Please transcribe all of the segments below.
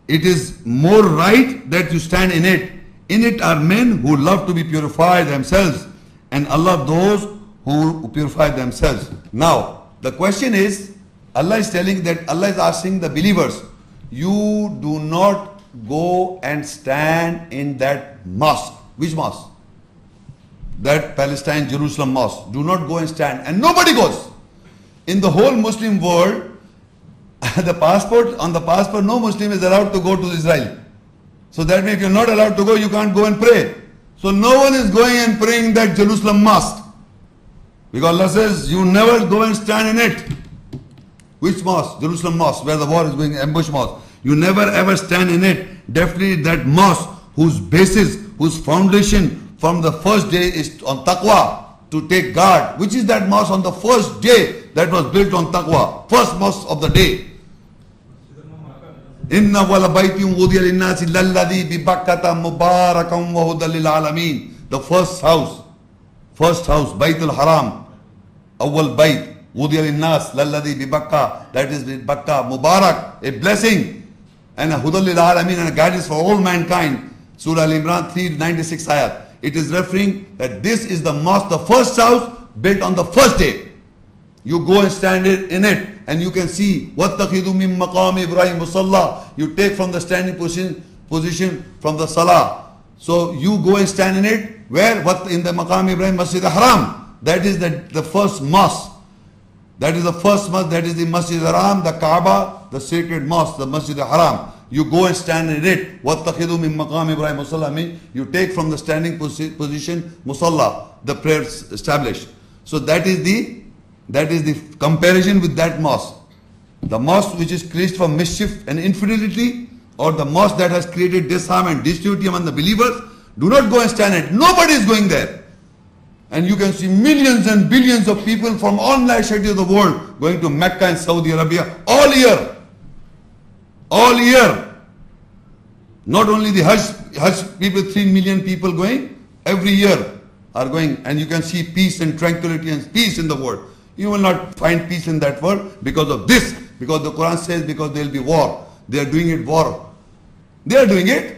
it is more right that you stand in it. In it are men who love to be purified themselves, and Allah those who purify themselves. Now, the question is, Allah is telling that Allah is asking the believers, you do not go and stand in that mosque. Which mosque? That Palestine, Jerusalem mosque. Do not go and stand. And nobody goes. In the whole Muslim world, on the passport, no Muslim is allowed to go to Israel. So that means if you're not allowed to go, you can't go and pray. So no one is going and praying in that Jerusalem mosque. Because Allah says, you never go and stand in it. Which mosque? Jerusalem mosque, where the war is going, ambush mosque. You never ever stand in it. Definitely that mosque whose basis, whose foundation from the first day is on taqwa, to take guard. Which is that mosque on the first day that was built on taqwa? First mosque of the day. Inna wala baytiyum wudiya linnasi lalladhi bi Bakkata mubarakan wa hudan lil alamin. The first house, Baytul Haram, awwal bayt, wudiya linnas lalladhi bi Bakka, that is with Bakka, Mubarak, a blessing, and a hudan lil alamin, and a guidance for all mankind. Surah Al-Imran 396 ayat. It is referring that this is the mosque, the first house built on the first day. You go and stand in it, and you can see وَاتَّخِذُوا مِن مَقَامِ إِبْرَاهِيمَ مُصَلَّى. You take from the standing position from the salah. So you go and stand in it. Where? What? In the Maqam Ibrahim Masjid Haram. That is the first mosque. That is the first mosque. That is the Masjid Haram, the Kaaba, the sacred mosque, the Masjid Haram. You go and stand in it. وَاتَّخِذُوا مِن مَقَامِ إِبْرَاهِيمَ مُصَلَّى means you take from the standing position musalla, the prayers established. So that is the comparison with that mosque. The mosque which is created for mischief and infidelity, or the mosque that has created disharm and disunity among the believers, do not go and stand in it. Nobody is going there. And you can see millions and billions of people from all nationalities of the world going to Mecca and Saudi Arabia all year. All year. Not only the Hajj people, 3 million people going, every year are going, and you can see peace and tranquility and peace in the world. You will not find peace in that world because of this. Because the Quran says, because there will be war. They are doing it war. They are doing it.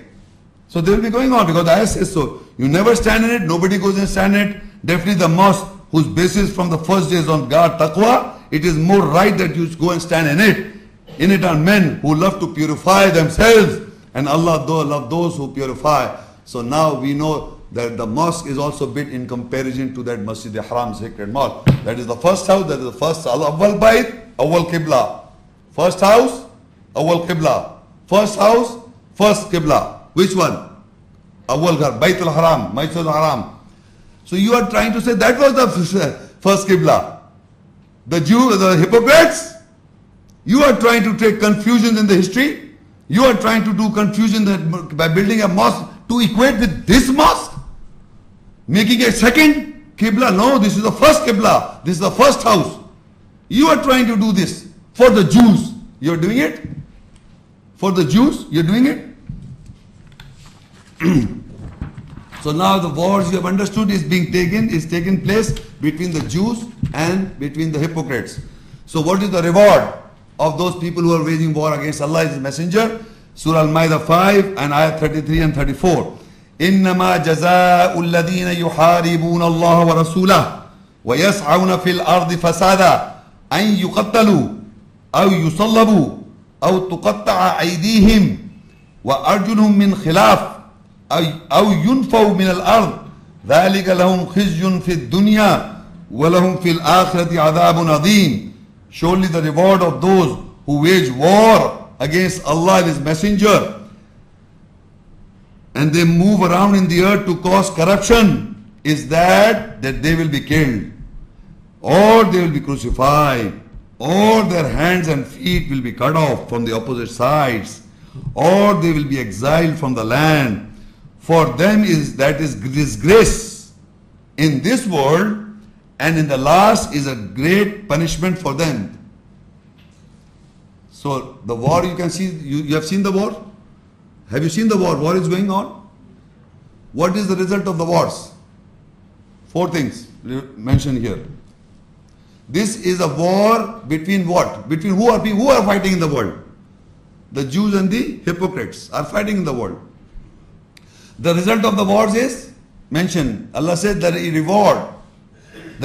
So they will be going on because the ayah says so. You never stand in it. Nobody goes and stand in it. Definitely the mosque whose basis from the first day is on God, taqwa. It is more right that you go and stand in it. In it are men who love to purify themselves. And Allah love those who purify. So now we know that the mosque is also built in comparison to that Masjid Haram, sacred mosque. That is the first house, that is the first awwal bayt, awwal qibla. First house, awwal qibla. First house, first qibla. Which one? Awwal ghar, Baytul Haram, Masjid Haram. So you are trying to say that was the first qibla. The Jews, the hypocrites, you are trying to take confusion in the history. You are trying to do confusion that by building a mosque to equate with this mosque. Making a second qibla. No, this is the first qibla. This is the first house. You are trying to do this for the Jews. You are doing it? For the Jews, you are doing it? So now the wars you have understood is taking place between the Jews and between the hypocrites. So what is the reward of those people who are waging war against Allah and His Messenger? Surah Al-Ma'idah 5 and ayat 33 and 34. إنما جزاء الذين يحاربون الله ورسوله ويسعون في الأرض فسادا أن يقتلوا أو يصلبوا أو تقطع أيديهم وأرجلهم من خلاف أو ينفوا من الأرض ذلك لهم خزي في الدنيا ولهم في الآخرة عذاب عظيم. Surely the reward of those who wage war against Allah and His Messenger and they move around in the earth to cause corruption is that they will be killed, or they will be crucified, or their hands and feet will be cut off from the opposite sides, or they will be exiled from the land. For them is disgrace in this world, and in the last is a great punishment for them. So the war, you can see, you have seen the war? Have you seen the war? War is going on. What is the result of the wars? 4 things mentioned here. This is a war between what? Between who are fighting in the world? The Jews and the hypocrites are fighting in the world. The result of the wars is mentioned. Allah said that the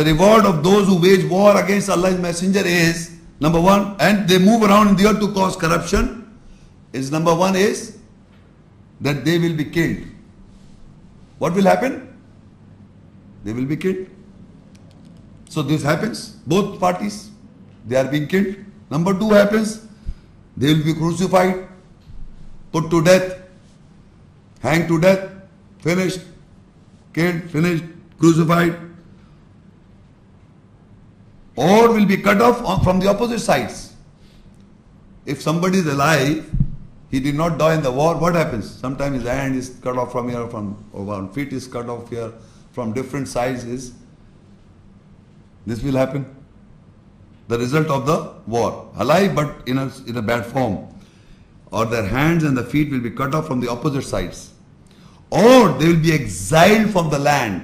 reward of those who wage war against Allah's messenger is, number one, and they move around in the earth to cause corruption, is number one is that they will be killed. What will happen? They will be killed. So this happens, both parties, they are being killed. Number two happens, they will be crucified, put to death, hanged to death, finished, killed, finished, crucified, or will be cut off from the opposite sides. If somebody is alive, he did not die in the war, what happens? Sometimes his hand is cut off from here, from one feet is cut off here, from different sizes. This will happen. The result of the war. Alive but in a bad form. Or their hands and the feet will be cut off from the opposite sides. Or they will be exiled from the land.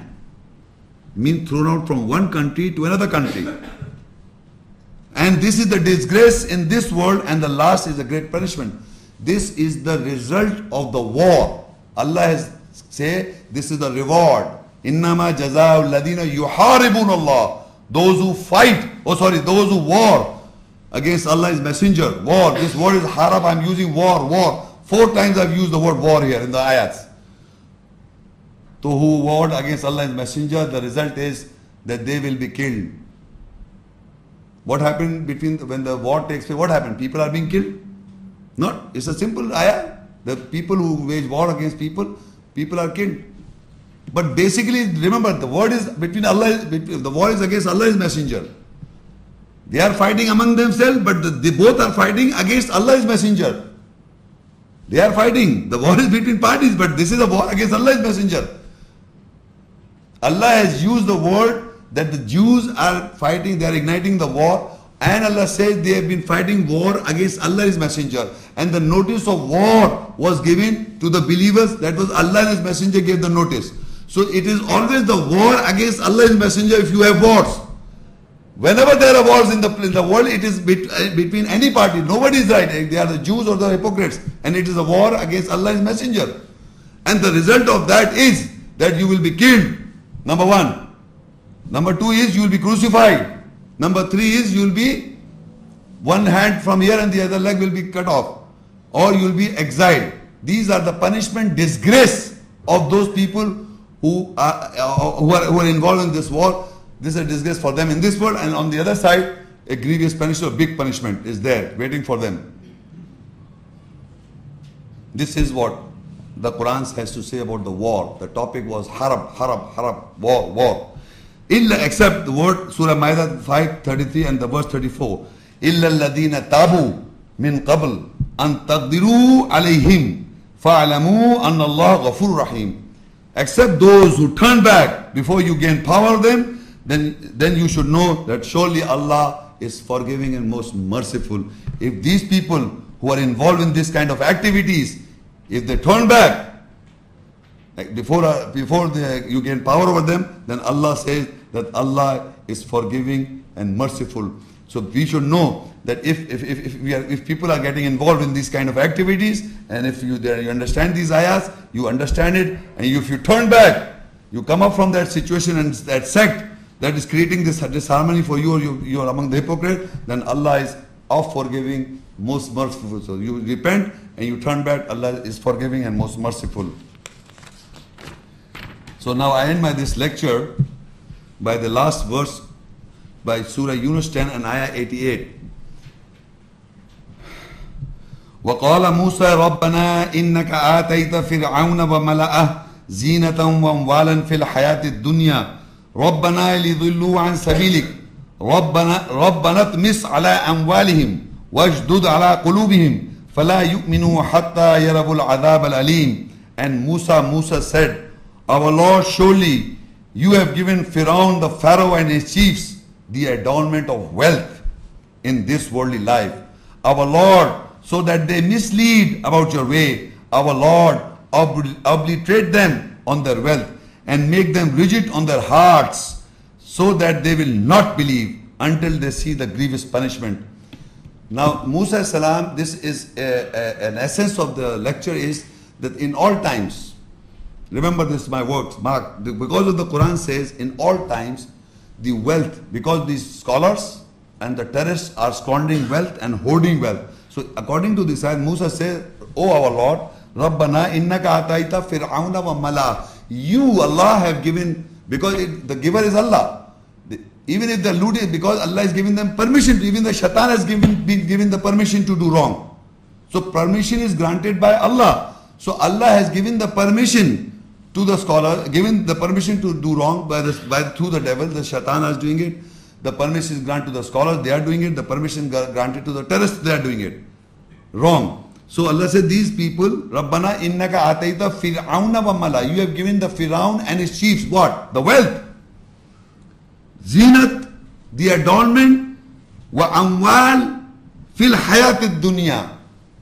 Means thrown out from one country to another country. And this is the disgrace in this world, and the last is a great punishment. This is the result of the war. Allah has said this is the reward. Innama jaza'u alladhina yuharibun Allah. Those who fight, those who war against Allah's messenger. War. This word is Harab. I'm using war. 4 times I've used the word war here in the ayats. To who warred against Allah's messenger, the result is that they will be killed. What happened when the war takes place? What happened? People are being killed? Not. It's a simple ayah. The people who wage war against people are killed. But basically, remember, the word is the war is against Allah's messenger. They are fighting among themselves, but they both are fighting against Allah's messenger. They are fighting. The war is between parties, but this is a war against Allah's messenger. Allah has used the word that the Jews are fighting, they are igniting the war, and Allah says they have been fighting war against Allah's messenger. And the notice of war was given to the believers. That was Allah and His messenger gave the notice. So it is always the war against Allah's messenger if you have wars. Whenever there are wars in the world, it is between any party. Nobody is right. They are the Jews or the hypocrites. And it is a war against Allah's messenger. And the result of that is that you will be killed. Number one. Number two is you will be crucified. Number three is you will be one hand from here and the other leg will be cut off. Or you will be exiled. These are the punishment, disgrace of those people who are involved in this war. This is a disgrace for them in this world, and on the other side, a grievous punishment, a big punishment is there waiting for them. This is what the Quran has to say about the war. The topic was harab, war. Illa, except the word Surah Ma'idah 5:33 and the verse 34. Illa alladhina tabu min qabl an taqdiru alayhim fa'alamu anna Allah ghafur rahim. Except those who turn back before you gain power of them, then you should know that surely Allah is forgiving and most merciful. If these people who are involved in this kind of activities, if they turn back before you gain power over them, then Allah says that Allah is forgiving and merciful. So we should know that if people are getting involved in these kind of activities, and if you understand these ayahs, you understand it, and if you turn back, you come up from that situation and that sect that is creating this disharmony for you, or you are among the hypocrites, then Allah is forgiving, most merciful. So you repent and you turn back, Allah is forgiving and most merciful. So now I end this lecture by the last verse by Surah Yunus 10 and Ayah 88. وقال موسى ربنا إنك آتيت فرعون وملأه زينة وأموالا في الحياة الدنيا ربنا ليضلوا عن سبيلك ربنا اطمس على أموالهم واشدد على قلوبهم فلا يؤمنوا حتى يروا العذاب الأليم. And Musa said, Our Lord, surely you have given Pharaoh the Pharaoh and his chiefs the adornment of wealth in this worldly life. Our Lord, so that they mislead about your way. Our Lord, obliterate them on their wealth and make them rigid on their hearts, so that they will not believe until they see the grievous punishment. Now, Musa salam, this is an essence of the lecture is that in all times, remember this, my words, mark, because of the Quran says in all times, the wealth, because these scholars and the terrorists are squandering wealth and hoarding wealth. So according to this ayat, Musa says, "O our Lord, Rabbana innaka ataita fir'auna wa mala." You, Allah, have given, because the giver is Allah. Even if the loot is, because Allah is giving them permission, even the shaitan has been given the permission to do wrong. So permission is granted by Allah. So Allah has given the permission to the scholar, given the permission to do wrong through the devil, the shaitan is doing it. The permission is granted to the scholars, they are doing it. The permission granted to the terrorists, they are doing it. Wrong. So Allah said, these people, Rabbana innaka ataita fir'auna wa mala. You have given the Fir'aun and his chiefs what? The wealth. Zinat, the adornment, wa amwal fil hayat dunya.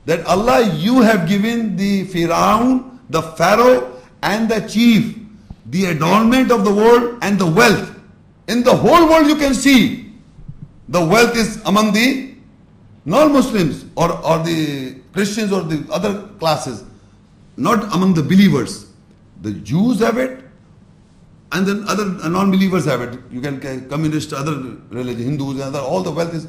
That Allah, you have given the Fir'aun, the Pharaoh and the chief, the adornment of the world and the wealth. In the whole world you can see the wealth is among the non-Muslims or the Christians or the other classes, not among the believers. The Jews have it and then other non-believers have it. You can communist, other religion, Hindus, and other, all the wealth is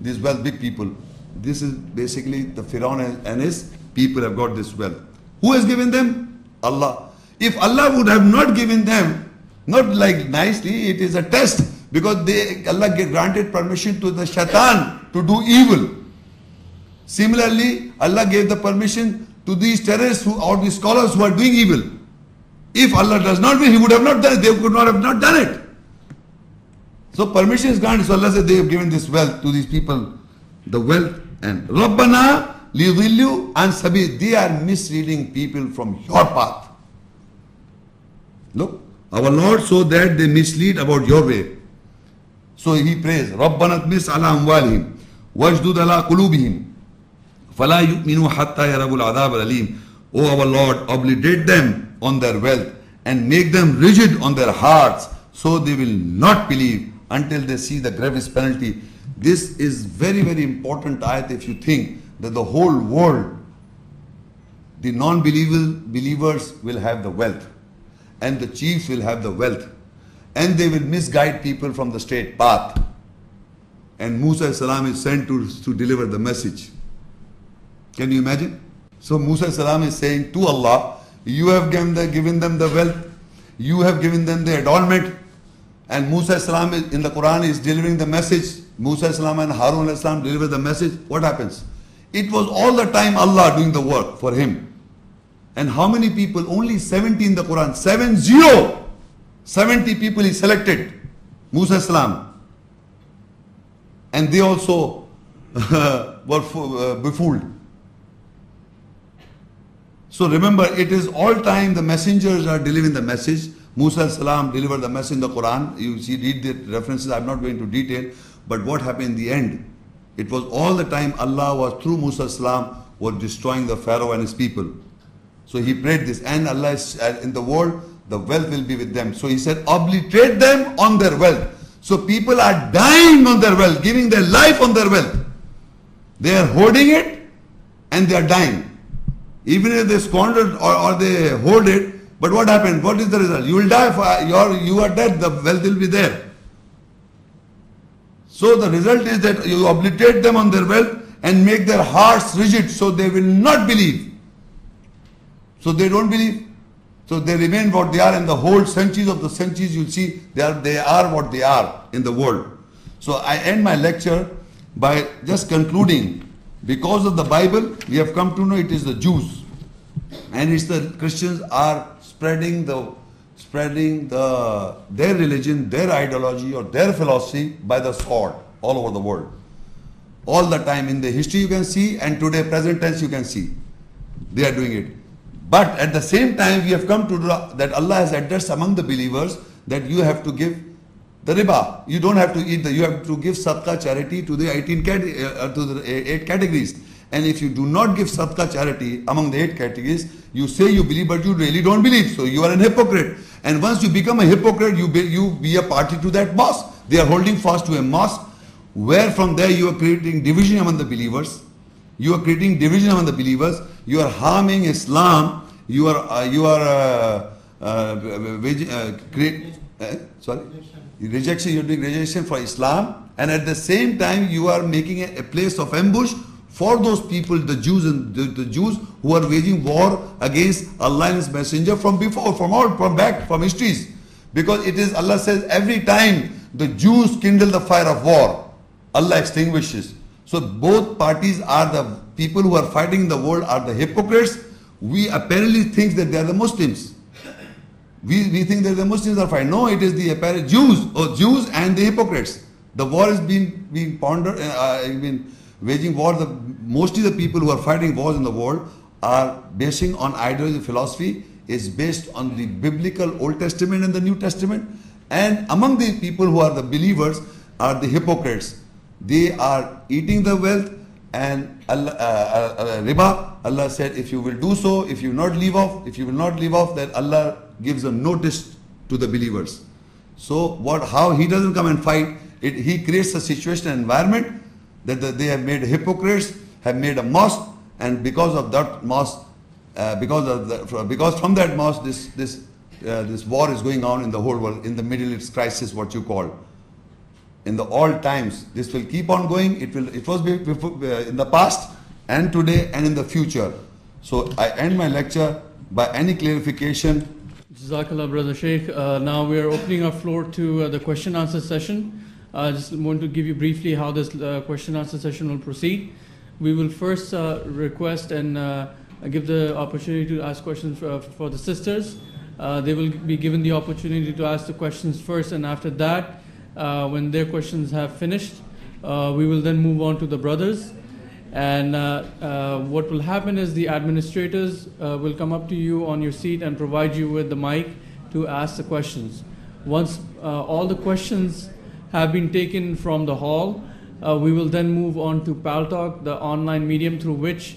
these wealth, big people. This is basically the Fir'aun and his people have got this wealth. Who has given them? Allah. If Allah would have not given them, not like nicely, it is a test, because Allah granted permission to the shaitan to do evil. Similarly, Allah gave the permission to these terrorists or these scholars who are doing evil. If Allah does not will, He would have not done it. They could not have not done it. So permission is granted. So Allah said they have given this wealth to these people, the wealth. And Rabbana lidhillu an sabil. They are misleading people from your path. Look, our Lord, so that they mislead about your way. So he prays, Rabbana tmis ala amwalihim wajdud ala qulubihim fala yu'minu hatta yarabul adhab al-alim. O our Lord, obliterate them on their wealth and make them rigid on their hearts, so they will not believe until they see the grievous penalty. This is very, very important ayat if you think that the whole world, the non-believers will have the wealth and the chiefs will have the wealth and they will misguide people from the straight path. And Musa salam is sent to deliver the message. Can you imagine? So Musa salam is saying to Allah, you have given them the wealth, you have given them the adornment, and Musa salam in the Quran is delivering the message. Musa salam and Harun salam deliver the message. What happens? It was all the time Allah doing the work for him. And how many people? Only 70 in the Quran. 70. 70 people he selected. Musa salam. And they also were befooled. So remember, it is all time the messengers are delivering the message. Musa salam delivered the message in the Quran. You see, read the references. I'm not going to detail. But what happened in the end? It was all the time Allah was, through Musa salam, was destroying the Pharaoh and his people. So he prayed this. And Allah is in the world, the wealth will be with them. So he said, obliterate them on their wealth. So people are dying on their wealth, giving their life on their wealth. They are hoarding it and they are dying. Even if they squandered or they hoard it, but what happened? What is the result? You will die, you are dead, the wealth will be there. So the result is that you obliterate them on their wealth and make their hearts rigid, so they will not believe. So they don't believe. So they remain what they are, and the whole centuries of the centuries you'll see they are what they are in the world. So I end my lecture by just concluding, because of the Bible we have come to know it is the Jews and it's the Christians are spreading their religion, their ideology or their philosophy by the sword all over the world. All the time in the history you can see, and today present tense you can see. They are doing it. But at the same time we have come to that Allah has addressed among the believers that you have to give the riba. You don't have to eat you have to give sadaqah, charity to the 8 categories. And if you do not give sadaqah, charity among the 8 categories, you say you believe but you really don't believe. So you are an hypocrite. And once you become a hypocrite, you be a party to that mosque. They are holding fast to a mosque where from there you are creating division among the believers. You are creating division among the believers. You are harming Islam. You are rejection. You are doing rejection for Islam, and at the same time you are making a place of ambush for those people, the Jews and the Jews who are waging war against Allah and His Messenger from before, from histories. Because it is, Allah says, every time the Jews kindle the fire of war, Allah extinguishes. So both parties are the people who are fighting in the world are the hypocrites. We apparently think that they are the Muslims. We think that the Muslims are fighting. No, it is the apparent Jews and the hypocrites. The war is being pondered, been waging war. Mostly the people who are fighting wars in the world are basing on ideology, philosophy is based on the biblical Old Testament and the New Testament. And among the people who are the believers are the hypocrites. They are eating the wealth and Riba. Allah said, if you will do so, if you will not leave off, then Allah gives a notice to the believers. So how He doesn't come and fight, He creates a situation and environment that they have made hypocrites, have made a mosque, and because of that mosque, because from that mosque, this war is going on in the whole world, in the Middle East crisis, what you call. In the all times, this will keep on going. It was in the past and today and in the future. So I end my lecture by any clarification. Jazakallah, Brother Shaikh. Now we are opening our floor to the question answer session. I just want to give you briefly how this question answer session will proceed. We will first request and give the opportunity to ask questions for the sisters. They will be given the opportunity to ask the questions first, and after that, when their questions have finished, we will then move on to the brothers. And what will happen is the administrators will come up to you on your seat and provide you with the mic to ask the questions. Once all the questions have been taken from the hall, we will then move on to Paltalk, the online medium through which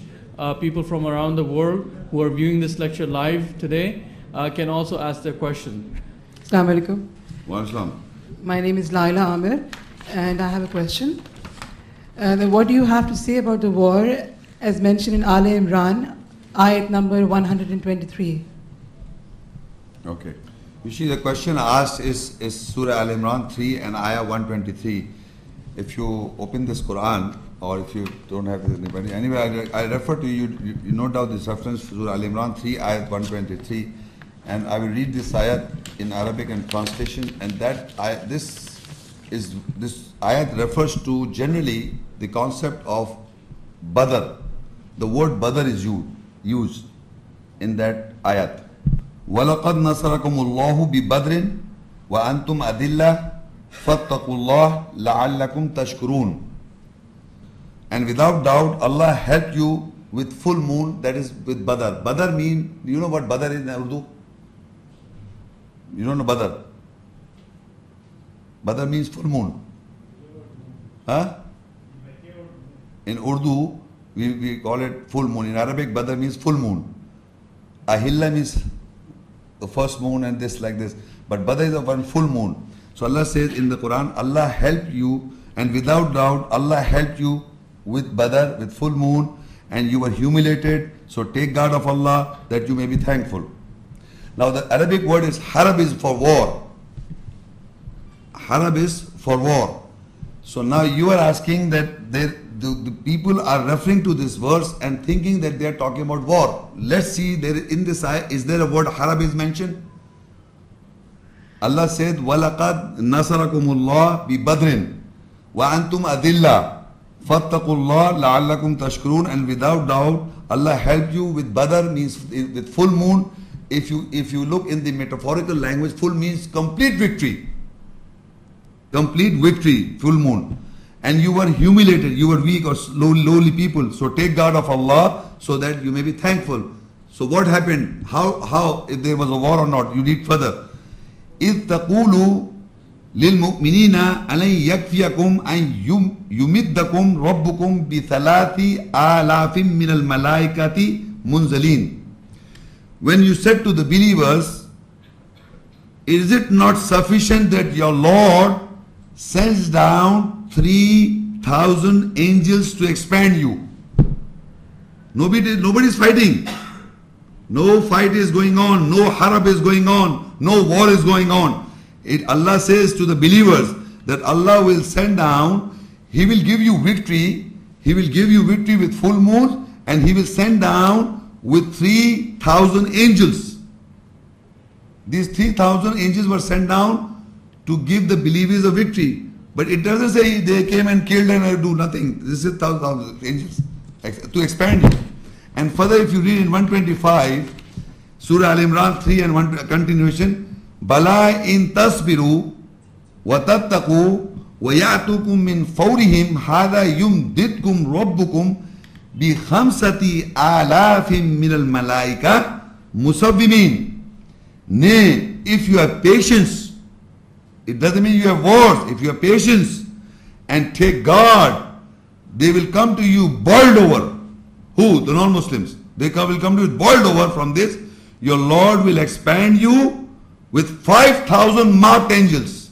people from around the world who are viewing this lecture live today can also ask their question. Assalamu alaikum. Wa alaikum. My name is Laila Amir, and I have a question. What do you have to say about the war as mentioned in Al Imran, ayat number 123? Okay. You see, the question asked is Surah Al Imran 3 and ayah 123. If you open this Quran, or if you don't have anybody, anyway, I refer to you, you note down this reference to Surah Al Imran 3, ayat 123, and I will read this ayat in Arabic and translation, and this ayat refers to generally the concept of Badr. The word Badr is used in that ayat. وَلَقَدْ نَصَرَكُمُ اللَّهُ بِبَدْرٍ وَأَنْتُمْ أَذِلَّةٌ فَاتَّقُوا اللَّهَ لَعَلَّكُمْ تَشْكُرُونَ. And without doubt, Allah helped you with full moon, that is with Badr. Badr mean, you know what Badr is in Urdu? You don't know Badr? Badr means full moon. Huh? In Urdu, we call it full moon. In Arabic, Badr means full moon. Ahilla means the first moon and this like this. But Badr is a one full moon. So Allah says in the Quran, Allah helped you, and without doubt, Allah helped you with Badr, with full moon, and you were humiliated. So take guard of Allah that you may be thankful. Now the Arabic word is Harab, is for war. Harab is for war. So now you are asking that the people are referring to this verse and thinking that they are talking about war. Let's see, in this ayah, is there a word Harab is mentioned? Allah said, وَلَقَدْ نَصَرَكُمُ اللَّهُ بِبَدْرٍ وَأَنْتُمْ أَذِلَّةٌ فَاتَّقُوا اللَّهَ لَعَلَّكُمْ تَشْكُرُونَ. And without doubt, Allah helped you with Badr, means with full moon. If you look in the metaphorical language, full means complete victory. Complete victory, full moon. And you were humiliated, you were weak or lowly people. So take guard of Allah so that you may be thankful. So what happened? How if there was a war or not? You read further. إِذْ تَقُولُوا لِلْمُؤْمِنِينَ أَلَنْ يَكْفِيَكُمْ أَنْ يُمِدَّكُمْ رَبُّكُمْ بِثَلَاثِ آلَافٍ مِّنَ الْمَلَائِكَةِ مُنْزَلِينَ. When you said to the believers, is it not sufficient that your Lord sends down 3,000 angels to expand you. Nobody's fighting. No fight is going on. No harab is going on. No war is going on. Allah says to the believers that Allah will send down, He will give you victory. He will give you victory with full moon, and He will send down with 3,000 angels. These 3,000 angels were sent down to give the believers a victory. But it doesn't say they came and killed and do nothing. This is 1,000 angels to expand you. And further, if you read in 125, Surah Al-Imran 3 and 1 continuation, Bala in tasbiru wa tattaqu wa ya'tukum min fawrihim hada yumdidkum rabbukum bi khamsati alafim min al-malaika musawwimin. Nay, if you have patience, it doesn't mean you have wars. If you have patience and take guard, they will come to you boiled over. Who? The non-Muslims. They will come to you boiled over from this. Your Lord will expand you with 5,000 marked angels.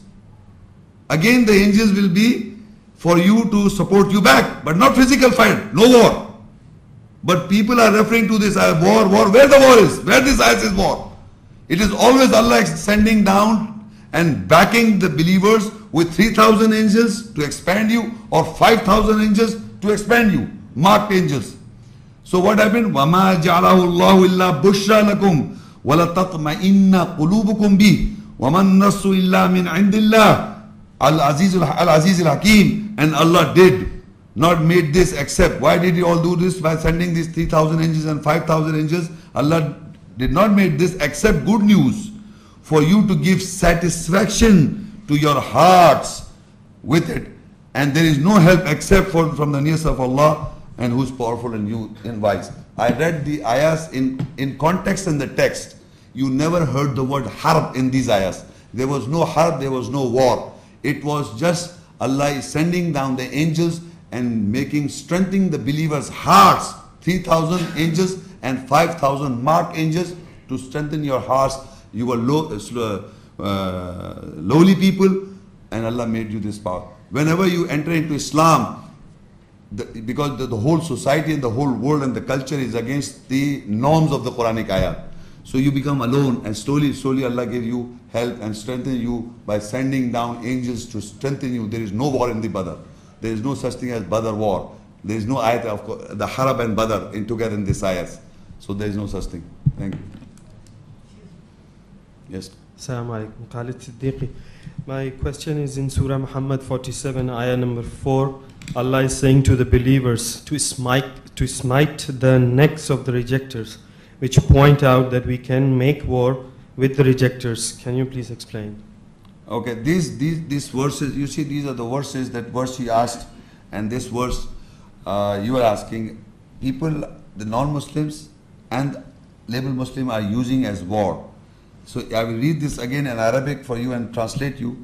Again, the angels will be for you to support you back, but not physical fight, no war. But people are referring to this war. Where the war is? Where this ayah is war? It is always Allah sending down and backing the believers with 3,000 angels to expand you, or 5,000 angels to expand you, marked angels. So what happened? وَمَا جَعْلَهُ اللَّهُ إِلَّا بُشْرَى لَكُمْ وَلَتَطْمَئِنَّ قُلُوبُكُمْ بِهِ وَمَا النَّصْرُ إِلَّا مِنْ عِنْدِ اللَّهِ Al-Aziz al-Hakim. And Allah did not made this except. Why did He all do this? By sending these 3,000 angels and 5,000 angels. Allah did not make this except good news for you to give satisfaction to your hearts with it. And there is no help except from the nearness of Allah, and who is powerful and you in wise. I read the ayahs in context and the text. You never heard the word harb in these ayahs. There was no harb, there was no war. It was just Allah is sending down the angels and strengthening the believers' hearts. 3,000 angels and 5,000 marked angels to strengthen your hearts. You were lowly people, and Allah made you this power. Whenever you enter into Islam, because the whole society and the whole world and the culture is against the norms of the Quranic ayah. So you become alone, and slowly Allah gives you help and strengthen you by sending down angels to strengthen you. There is no war in the Badr. There is no such thing as Badr war. There is no ayat of the Harab and Badr together in this ayahs. So there is no such thing. Thank you. Yes. Assalamu alaikum. Khalid Siddiqui. My question is in Surah Muhammad 47, ayah number 4. Allah is saying to the believers to smite the necks of the rejectors, which point out that we can make war with the rejectors. Can you please explain? Okay, these verses, you see, these are the verses. That verse he asked, and this verse you are asking. People, the non-Muslims and label Muslim are using as war. So I will read this again in Arabic for you and translate you.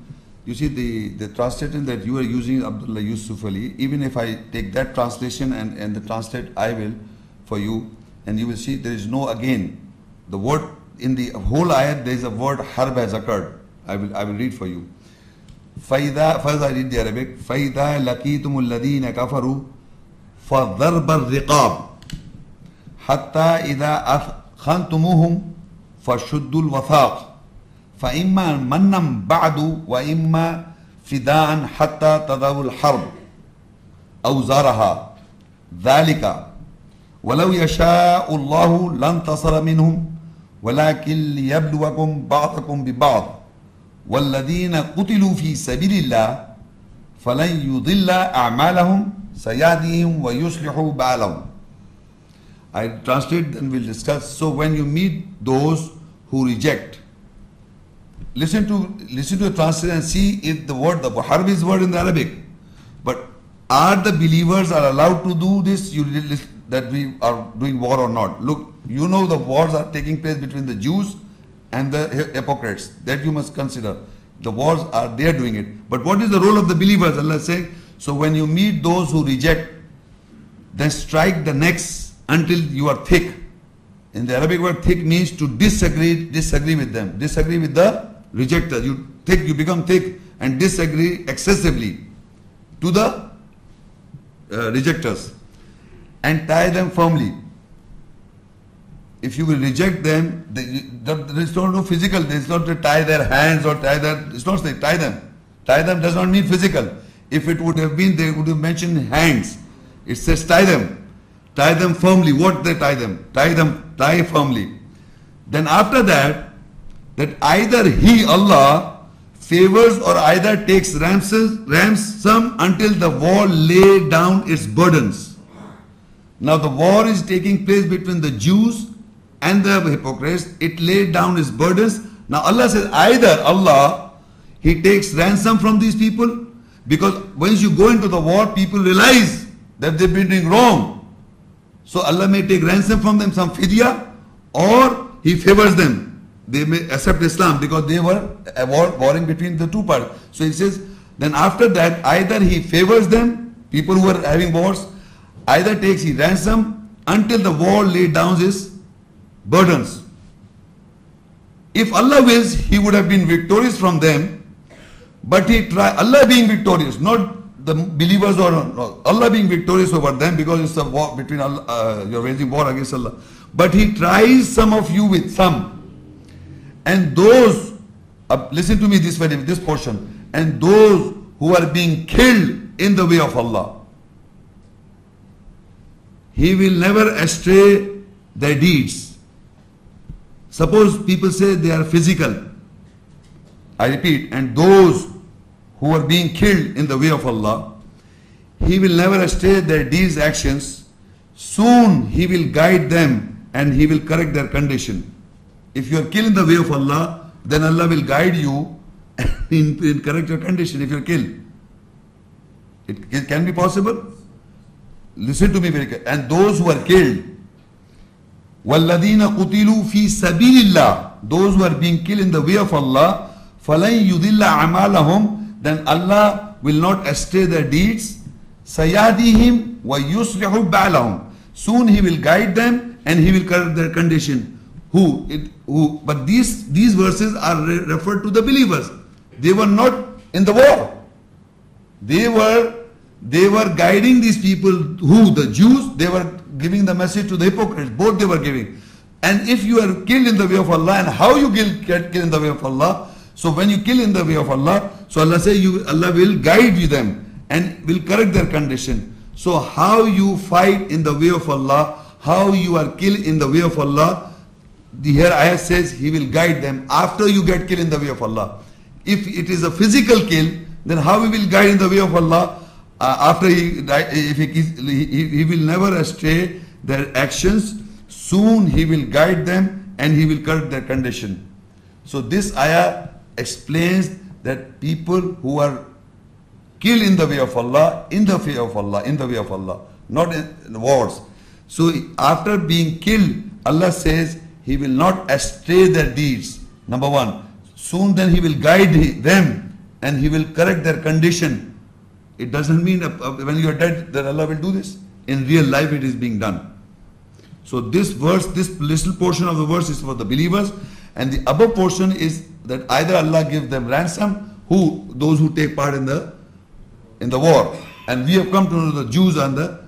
You see, the translation that you are using, Abdullah Yusuf Ali, even if I take that translation and the translate I will for you, and you will see there is no again. The word in the whole ayat, there is a word harb has occurred. I will read for you. فَإِذَا, first I read the Arabic. فَإِذَا لَقِيتُمُ الَّذِينَ كَفَرُوا فَضَرْبَ الرِّقَابِ حَتَّى إِذَا أَثْخَنْتُمُوهُمْ فَشُدُّوا الْوَثَاقِ فإما منا بعد وإما فداء حتى تذهب الحرب أوزارها ذلك ولو يشاء الله لانتصر منهم ولكن ليبلوكم بعضكم ببعض والذين قتلوا في سبيل الله فلن يضل أعمالهم سيهديهم ويصلح بالهم. I translate and we'll discuss. So when you meet those who reject, listen to the translation and see if the harb is word in the Arabic. But are the believers are allowed to do this? That we are doing war or not? Look, you know the wars are taking place between the Jews and the hypocrites. That you must consider. The wars are they are doing it. But what is the role of the believers? Allah is saying, so when you meet those who reject, then strike the necks until you are thick. In the Arabic word thick means to disagree with them. Disagree with the rejector. You become thick and disagree excessively to the rejectors, and tie them firmly. If you will reject them, there is no physical, there is not to tie their hands or tie their, it's not say tie them. Tie them does not mean physical. If it would have been, they would have mentioned hands. It says tie them. Tie them firmly. What they tie them? Tie firmly. Then after that either he, Allah, favors or either takes ransom until the war lay down its burdens. Now the war is taking place between the Jews and the hypocrites. It laid down its burdens. Now Allah says either Allah, He takes ransom from these people, because once you go into the war, people realize that they've been doing wrong. So Allah may take ransom from them, some fidya, or He favors them. They may accept Islam because they were warring between the two parties. So He says, then after that, either He favors them, people who are having wars, either takes He ransom until the war laid down His burdens. If Allah wills, He would have been victorious from them, but Allah being victorious, not the believers or Allah being victorious over them, because it's a war between Allah, you're waging war against Allah. But He tries some of you with some. And those, listen to me this portion, and those who are being killed in the way of Allah, He will never astray their deeds. Suppose people say they are physical. I repeat, and those who are being killed in the way of Allah, He will never astray their deeds, actions. Soon He will guide them and He will correct their condition. If you are killed in the way of Allah, then Allah will guide you in correct your condition if you are killed. It can be possible. Listen to me very carefully. And those who are killed, وَالَّذِينَ قُتِلُوا فِي سَبِيلِ اللَّهِ, those who are being killed in the way of Allah, فَلَنْ يُضِلَّ أَعْمَالَهُمْ, then Allah will not astray their deeds. سَيَهْدِيهِمْ وَيُصْلِحُ بَعْلَهُمْ, soon He will guide them and He will correct their condition. But these verses are referred to the believers. They were not in the war. They were guiding these people, the Jews, they were giving the message to the hypocrites. Both they were giving. And if you are killed in the way of Allah, and how you get killed in the way of Allah, so when you kill in the way of Allah, so Allah says Allah will guide you them and will correct their condition. So how you fight in the way of Allah, how you are killed in the way of Allah, here ayah says He will guide them after you get killed in the way of Allah. If it is a physical kill, then how He will guide in the way of Allah after He will never astray their actions. Soon He will guide them and He will correct their condition. So this ayah explains that people who are killed in the way of Allah, in the way of Allah, not in wars. So after being killed, Allah says He will not astray their deeds. Number one. Soon then He will guide them and He will correct their condition. It doesn't mean when you are dead that Allah will do this. In real life it is being done. So this verse, this little portion of the verse is for the believers, and the above portion is that either Allah gives them ransom, those who take part in the war. And we have come to know the Jews and the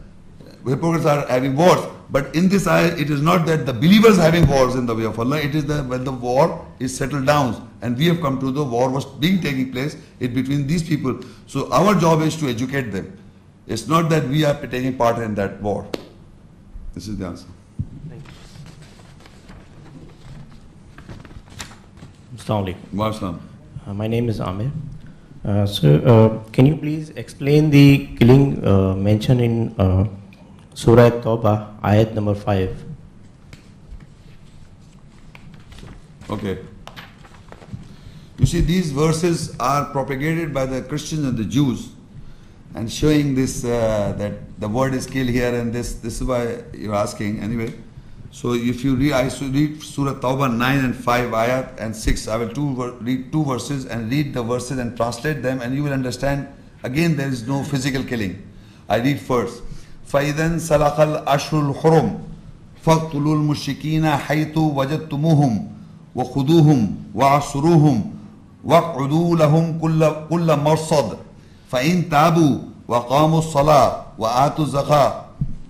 hypocrites are having wars. But in this ayah, it is not that the believers are having wars in the way of Allah. It is that when the war is settled down, and we have come to the war was taking place between these people. So our job is to educate them. It's not that we are taking part in that war. This is the answer. Thank you. Assalamu alaikum. My name is Amir. Sir, can you please explain the killing mentioned in Surah Tawbah, ayat number 5? Okay. You see, these verses are propagated by the Christians and the Jews, and showing this that the word is killed here, and this is why you're asking anyway. So if you read, I should read Surah Tawbah 9 and 5 ayat and 6. I will read two verses and read the verses and translate them, and you will understand. Again, there is no physical killing. I read first. فَإِذَنْ سَلَقَ الْأَشْهُرُ الْحُرُمُ فَاقْتُلُوا الْمُشْرِكِينَ حَيْثُ وَجَدْتُمُوهُمْ وَخُذُوهُمْ وَعَصُّرُوهُمْ وَاقْعُدُوا لَهُمْ كُلَّ مَرْصَدٍ فَإِن تَابُوا وَقَامُوا الصَّلَاةَ وَآتُوا الزَّكَاةَ